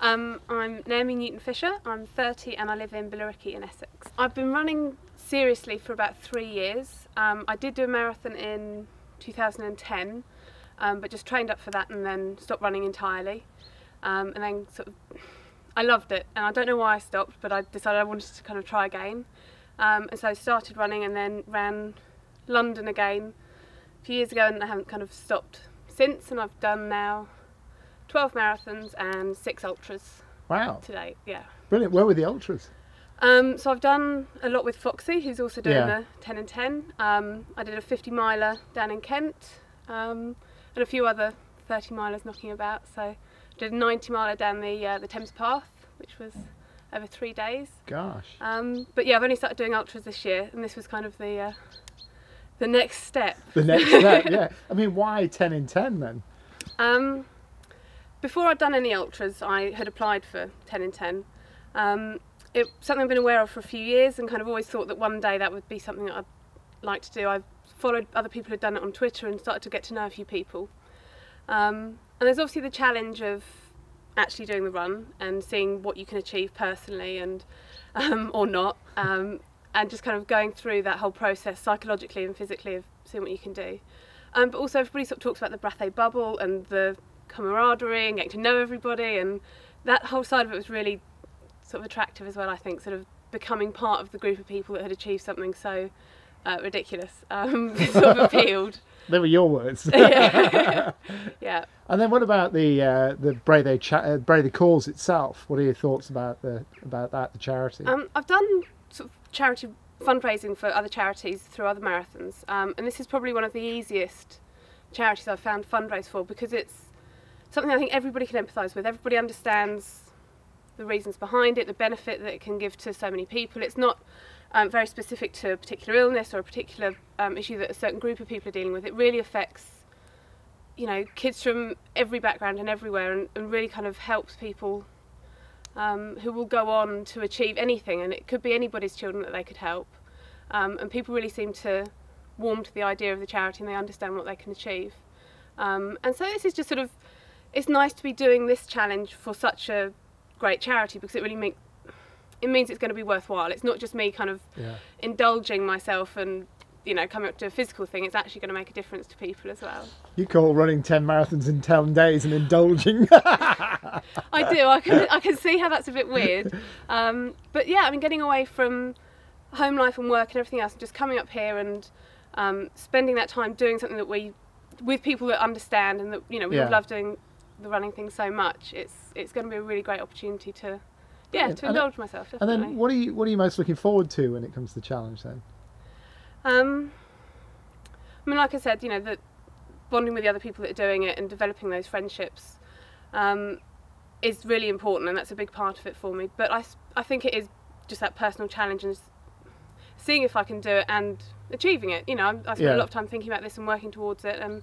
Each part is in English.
I'm Naomi Newton-Fisher, I'm 30 and I live in Billericay in Essex. I've been running seriously for about 3 years. I did do a marathon in 2010, but just trained up for that and then stopped running entirely. And then I loved it, and I don't know why I stopped, but I decided I wanted to kind of try again. And so I started running and then ran London again a few years ago, and I haven't kind of stopped since, and I've done now 12 marathons and 6 ultras. Wow. To date, yeah. Brilliant. Where were the ultras? So I've done a lot with Foxy, who's also doing the 10 and 10. I did a 50 miler down in Kent, and a few other 30 milers knocking about. So I did a 90 miler down the Thames Path, which was over 3 days. Gosh. But yeah, I've only started doing ultras this year, and this was kind of the next step. The next step, yeah. I mean, why 10 in 10 then? Before I'd done any ultras, I had applied for 10 in 10. It's something I've been aware of for a few years, and kind of always thought that one day that would be something that I'd like to do. I've followed other people who'd done it on Twitter and started to get to know a few people. And there's obviously the challenge of actually doing the run and seeing what you can achieve personally and or not, and just kind of going through that whole process psychologically and physically of seeing what you can do. But also everybody sort of talks about the Brathay bubble and the camaraderie and getting to know everybody, and that whole side of it was really sort of attractive as well, I think, sort of becoming part of the group of people that had achieved something so ridiculous sort of appealed. They were your words. Yeah. Yeah. And then what about the Brathay cause itself? What are your thoughts about the charity? I've done sort of charity fundraising for other charities through other marathons, and this is probably one of the easiest charities I've found to fundraise for, because it's something I think everybody can empathise with. Everybody understands the reasons behind it, the benefit that it can give to so many people. It's not very specific to a particular illness or a particular issue that a certain group of people are dealing with. It really affects, you know, kids from every background and everywhere, and really kind of helps people who will go on to achieve anything, and it could be anybody's children that they could help. And people really seem to warm to the idea of the charity, and they understand what they can achieve. And so this is just sort of, it's nice to be doing this challenge for such a great charity, because it really means it's going to be worthwhile. It's not just me kind of indulging myself and, you know, coming up to a physical thing. It's actually going to make a difference to people as well. You call running 10 marathons in 10 days and indulging? I do. I can see how that's a bit weird. But yeah, I mean, getting away from home life and work and everything else, and just coming up here and spending that time doing something that with people that understand, and that, you know, we all love doing the running thing so much. It's going to be a really great opportunity to indulge myself, definitely. And then what are you most looking forward to when it comes to the challenge then? I mean, like I said, you know, that bonding with the other people that are doing it and developing those friendships is really important, and that's a big part of it for me. But I think it is just that personal challenge and seeing if I can do it and achieving it. You know, I spent a lot of time thinking about this and working towards it, and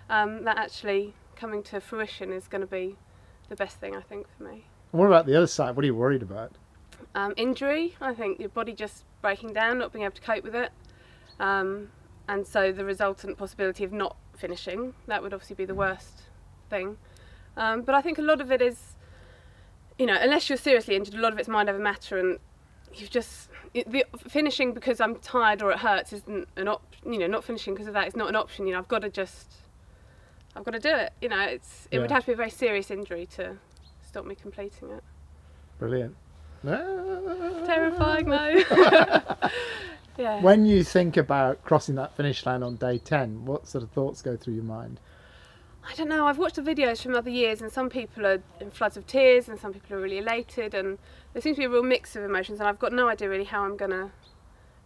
that actually coming to fruition is going to be the best thing, I think, for me. And what about the other side? What are you worried about? Injury. I think your body just breaking down, not being able to cope with it, and so the resultant possibility of not finishing, that would obviously be the worst thing. But I think a lot of it is, you know, unless you're seriously injured, a lot of it's mind over matter, and you've just finishing because I'm tired or it hurts isn't an option. You know, not finishing because of that is not an option. You know, I've got to do it. You know, it would have to be a very serious injury to stop me completing it. Brilliant. Terrifying though. Yeah. When you think about crossing that finish line on day 10, what sort of thoughts go through your mind? I don't know, I've watched the videos from other years, and some people are in floods of tears and some people are really elated, and there seems to be a real mix of emotions, and I've got no idea really how I'm going to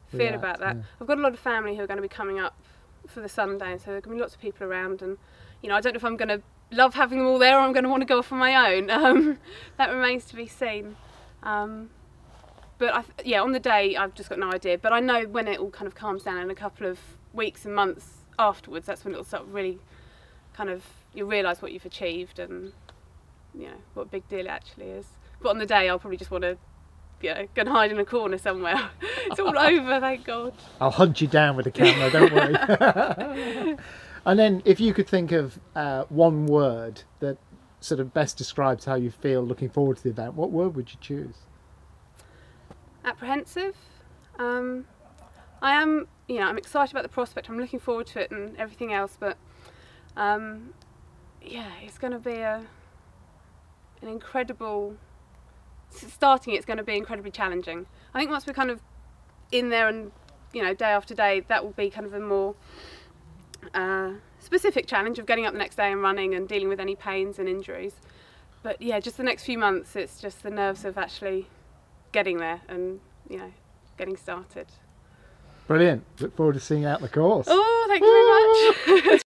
feel about that. Yeah. I've got a lot of family who are going to be coming up for the Sunday, and so there are going to be lots of people around, and, you know, I don't know if I'm going to love having them all there or I'm going to want to go off on my own. That remains to be seen. But on the day I've just got no idea, but I know when it all kind of calms down in a couple of weeks and months afterwards, that's when it'll start really kind of, you realise what you've achieved and, you know, what a big deal it actually is. But on the day I'll probably just want to, you know, go and hide in a corner somewhere. It's all over, thank God. I'll hunt you down with the camera, don't worry. And then if you could think of one word that sort of best describes how you feel looking forward to the event, what word would you choose? Apprehensive. I am, I'm excited about the prospect. I'm looking forward to it and everything else, but yeah, it's going to be an incredible. Starting it's going to be incredibly challenging. I think once we're kind of in there and day after day, that will be kind of a more specific challenge of getting up the next day and running and dealing with any pains and injuries. But yeah, just the next few months, it's just the nerves of actually getting there and getting started. Brilliant. Look forward to seeing you out the course. Oh, thank you very much.